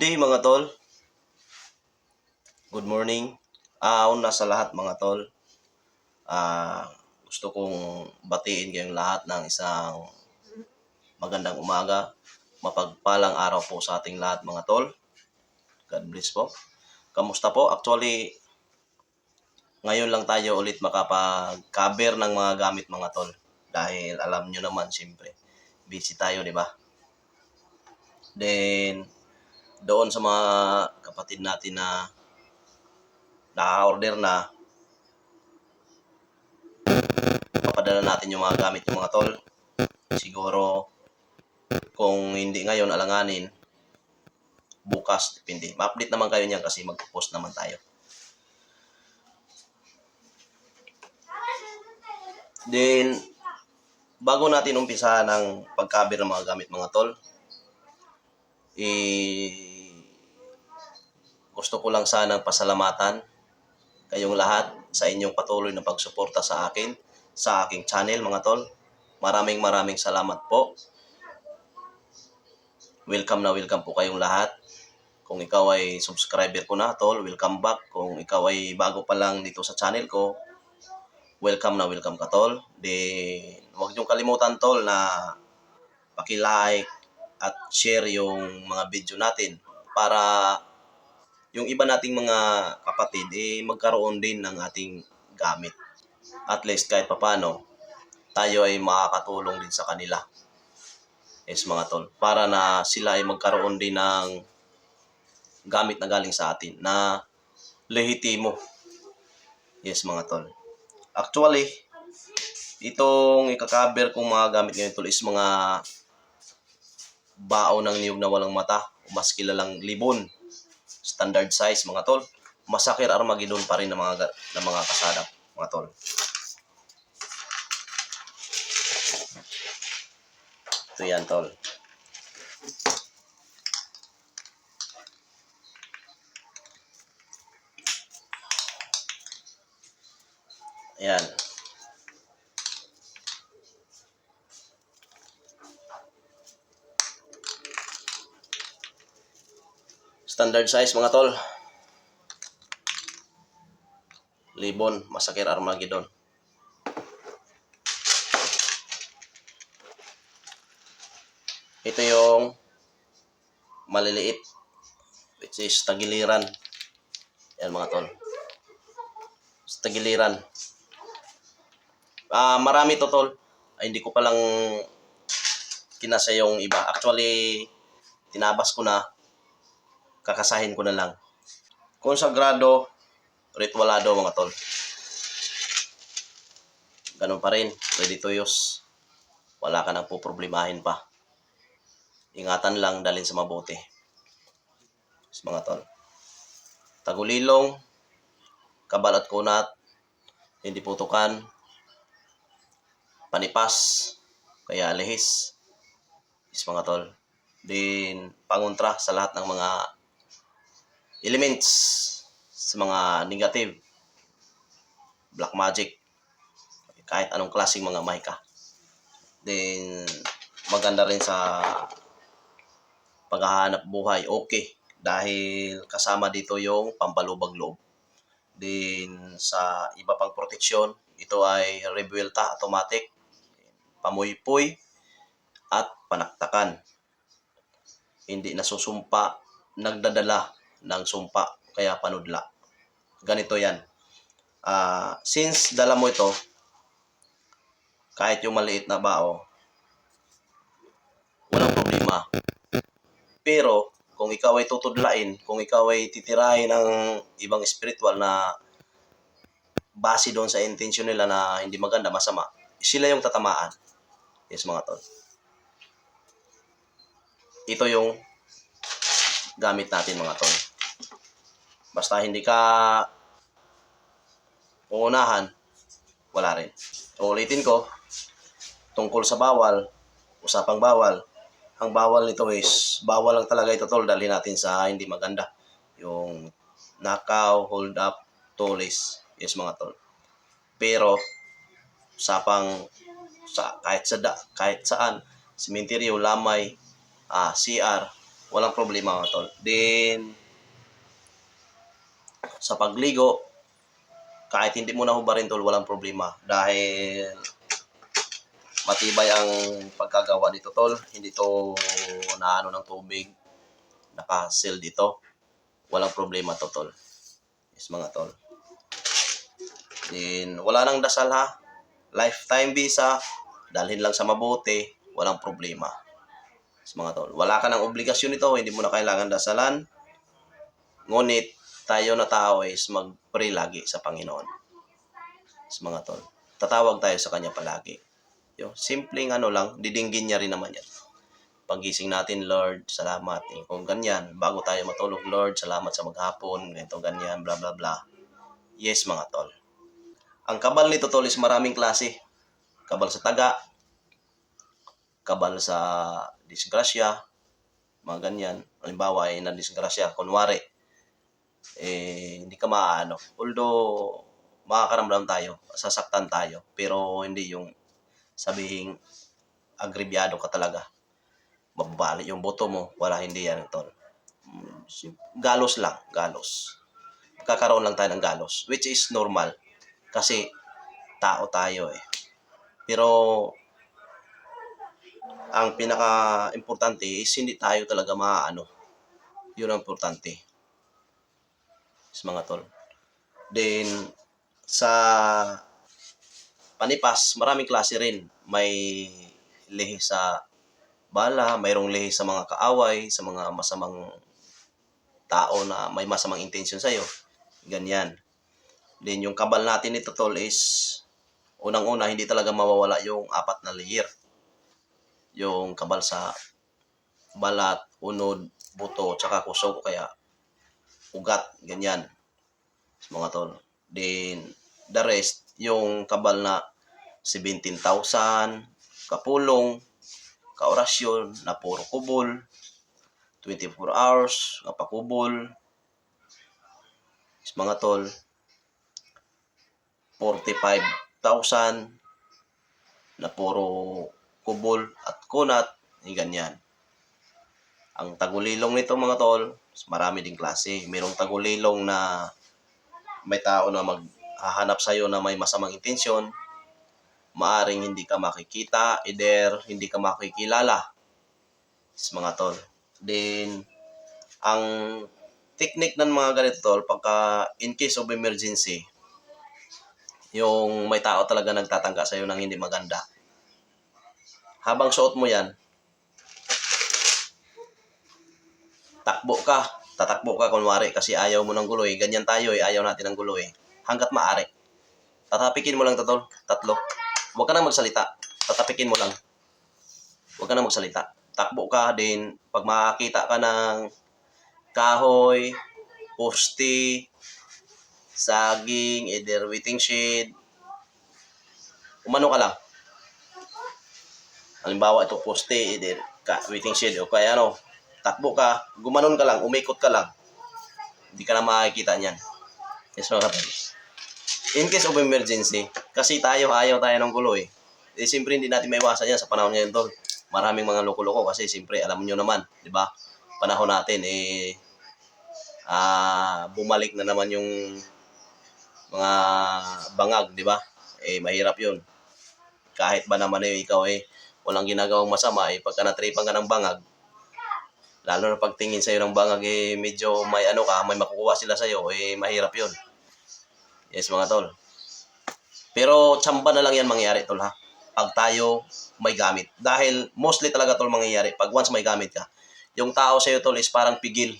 day mga tol. Good morning. Una sa lahat mga tol. Gusto kong batiin kayong lahat ng isang magandang umaga. Mapagpalang araw po sa ating lahat mga tol. God bless po. Kamusta po? Actually, ngayon lang tayo ulit makapag-cover ng mga gamit mga tol. Dahil alam nyo naman siyempre, busy tayo, di ba? Then, doon sa mga kapatid natin na naka-order na, papadala natin yung mga gamit yung mga tol. Siguro, kung hindi ngayon, alanganin, bukas, depende. Ma-update naman kayo niyan kasi mag-post naman tayo. Then, bago natin umpisa ng pag-cover ng mga gamit mga tol, gusto ko lang sanang pasalamatan kayong lahat sa inyong patuloy na pagsuporta sa akin, sa aking channel mga tol. Maraming salamat po. Welcome na welcome po kayong lahat. Kung ikaw ay subscriber ko na tol, welcome back. Kung ikaw ay bago pa lang dito sa channel ko, welcome na welcome ka tol. Then, huwag niyong kalimutan tol na paki-like at share yung mga video natin para yung iba nating mga kapatid magkaroon din ng ating gamit. At least kahit papano, tayo ay makakatulong din sa kanila. Yes mga tol. Para na sila ay magkaroon din ng gamit na galing sa atin na lehitimo. Yes mga tol. Actually, itong ika-cover kong mga gamit ngayon tol is mga bao ng niyog na walang mata, mas kilalang libon. Standard size mga tol. Masakir Armageddon pa rin ng mga kasada mga tol. Ito yan tol. Ayan. Standard size mga tol. Libon, Masakir Armageddon. Ito yung maliliit, which is tagiliran. Yan mga tol. Tagiliran. Marami to tol. Hindi ko palang kinasa yung iba. Actually, tinabas ko na. Kakasahin ko na lang. Konsagrado, ritualado mga tol. Ganun pa rin. Ready to use. Wala ka nang poproblemahin pa. Ingatan lang, dalhin sa mabuti. Mga tol. Tagulilong, kabal at kunat, hindi putukan, panipas, kaya lihis. Mga tol. Din pangontra sa lahat ng mga elements, sa mga negative, black magic, kahit anong klaseng mga mahika. Then maganda rin sa paghahanap buhay, okay. Dahil kasama dito yung pampalubag loob. Din sa iba pang proteksyon, ito ay rebuelta automatic, pamuypoy, at panaktakan. Hindi nasusumpa, nagdadala ng sumpa, kaya panudla. Ganito yan. Since dala mo ito, kahit yung maliit na bao, walang problema. Pero, kung ikaw ay tutudlain, kung ikaw ay titirahin ng ibang spiritual na base doon sa intention nila na hindi maganda, masama, sila yung tatamaan. Yes mga tol. Ito yung gamit natin mga tol. Basta hindi ka uunahan, wala rin. Ulitin ko, tungkol sa bawal, usapang bawal, ang bawal nito is, bawal lang talaga ito tol, dalhin natin sa hindi maganda. Yung nakaw, hold up, tulis, yes mga tol. Pero, kahit saan, sementeryo, lamay, CR, Walang problema mga tol. Then, sa pagligo, kahit hindi mo nahubarin tol, walang problema. Dahil matibay ang pagkagawa dito tol. Hindi to naano ng tubig. Naka-seal dito. Walang problema to tol. Yes mga tol. Then, wala nang dasal ha. Lifetime visa. Dalhin lang sa mabuti. Walang problema. Yes mga tol. Wala ka ng obligasyon nito. Hindi mo na kailangan dasalan. Ngunit, tayo na tao is mag-pray lagi sa Panginoon. Yes mga tol. Tatawag tayo sa Kanya palagi. Yung simpleng ano lang, didinggin niya rin naman yan. Pagising natin, Lord, salamat. Kung ganyan, bago tayo matulog, Lord, salamat sa maghapon, ganito, ganyan, bla bla bla. Yes, mga tol. Ang kabal nito, tol, is maraming klase. Kabal sa taga, kabal sa disgrasya, mga ganyan. Halimbawa, ay na-disgrasya, kunwari, hindi ka maano. Although, makakaramdam tayo, sasaktan tayo, pero hindi yung sabihing agribyado ka talaga. Mababali yung boto mo, wala, hindi yan, tol. Galos lang, galos. Kakaroon lang tayo ng galos, which is normal. Kasi, tao tayo eh. Pero, ang pinaka-importante is hindi tayo talaga maaano. Yun ang importante. Mga tol. Then, sa panipas, maraming klase rin. May lihi sa bala, mayroong lihi sa mga kaaway, sa mga masamang tao na may masamang intention sa'yo. Ganyan. Then, yung kabal natin ito, tol, is unang-una, hindi talaga mawawala yung 4 na layer. Yung kabal sa balat, unod, buto, tsaka kusog, kaya ugat, ganyan. Mga tol. Then, the rest, yung kabal na 17,000, kapulong, kaorasyon, na puro kubol, 24 hours, kapakubol, mga tol, 45,000, na puro kubol at kunat, ganyan. Ang tagulilong nito mga tol, marami ding klase. Mayroong tagulilong na may tao na maghahanap sa'yo na may masamang intensyon. Maaring hindi ka makikita, either hindi ka makikilala. Mga tol. Then, ang technique ng mga ganito tol, pagka in case of emergency, yung may tao talaga nagtatangka sa'yo ng hindi maganda. Habang suot mo yan, tatakbo ka kunwari kasi ayaw mo ng gulo eh. Ganyan tayo eh, ayaw natin ng gulo eh. Hanggat maaari. Tatapikin mo lang tol, 3. Huwag ka na magsalita. Tatapikin mo lang. Huwag ka na magsalita. Takbo ka din. Pag makakita ka ng kahoy, poste, saging, either waiting shed, umano ka lang. Halimbawa ito poste, either waiting shed o kaya ano, takbo ka, gumanon ka lang, umikot ka lang. Hindi ka na makikita niyan. Yes, mga kapatid. In case of emergency, kasi ayaw tayo ng gulo eh. Siyempre hindi natin maiwasan yan sa panahon ngayon tol. Maraming mga loko-loko kasi siyempre alam nyo naman, di ba? Panahon natin bumalik na naman yung mga bangag, di ba? Mahirap yun. Kahit ba naman ikaw walang ginagawang masama pagka natripan ka ng bangag, lalo na pagtingin sa'yo ng bangag medyo may may makukuha sila sa'yo, mahirap yun. Yes mga tol. Pero tsamba na lang yan mangyari tol ha. Pag tayo may gamit. Dahil mostly talaga tol mangyayari pag once may gamit ka. Yung tao sa'yo tol is parang pigil.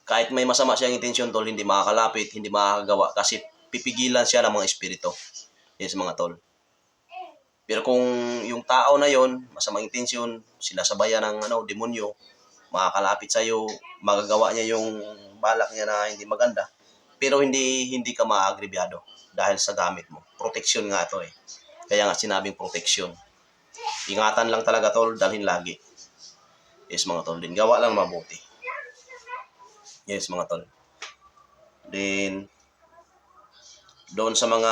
Kahit may masama siyang intensyon tol, hindi makakalapit, hindi makakagawa kasi pipigilan siya ng mga espiritu. Yes mga tol. Pero kung yung tao na yon, masamang intensyon, sinasabayan ng demonyo, makakalapit sa'yo, magagawa niya yung balak niya na hindi maganda, pero hindi ka maagribyado dahil sa gamit mo. Protection nga ito Kaya nga sinabing protection. Ingatan lang talaga tol, dalhin lagi. Yes mga tol, din gawa lang mabuti. Yes mga tol. Then, doon sa mga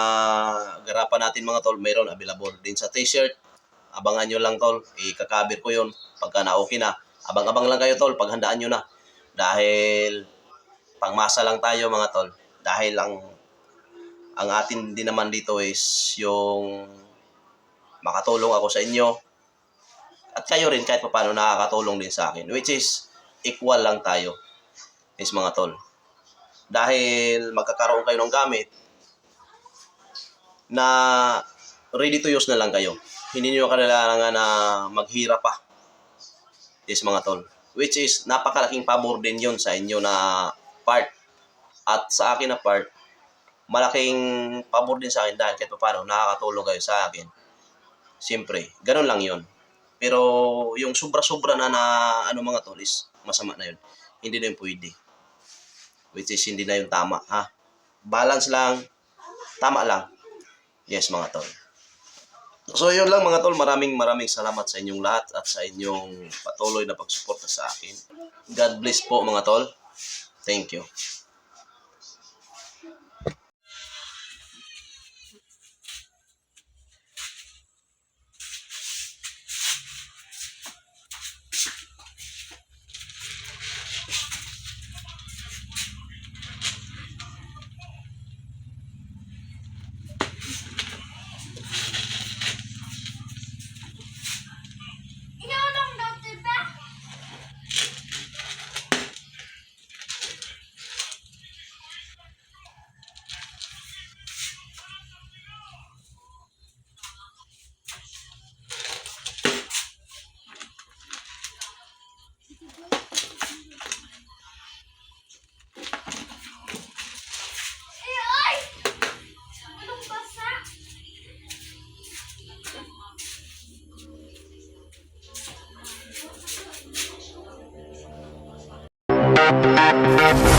garapan natin mga tol, mayroon available din sa t-shirt. Abangan nyo lang tol, ikakabir ko yun. Pagka na okay na, Abang-abang lang kayo tol, paghandaan nyo na. Dahil pangmasa lang tayo mga tol. Dahil ang atin din naman dito is yung makatulong ako sa inyo. At kayo rin kahit paano nakakatulong din sa akin. Which is equal lang tayo. Is mga tol. Dahil magkakaroon kayo ng gamit na ready to use na lang kayo. Hindi nyo kailangan na maghirap pa. Yes mga tol. Which is napakalaking pabor din yun sa inyo na part. At sa akin na part, malaking pabor din sa akin dahil kahit paano nakakatulong kayo sa akin. Siyempre, ganun lang yun. Pero yung sobra-sobra na ano mga tol is masama na yun. Hindi na yun pwede. Which is hindi na yung tama. Ha? Balance lang. Tama lang. Yes mga tol. So yun lang mga tol, maraming salamat sa inyong lahat at sa inyong patuloy na pagsuporta sa akin. God bless po mga tol. Thank you. Thank you.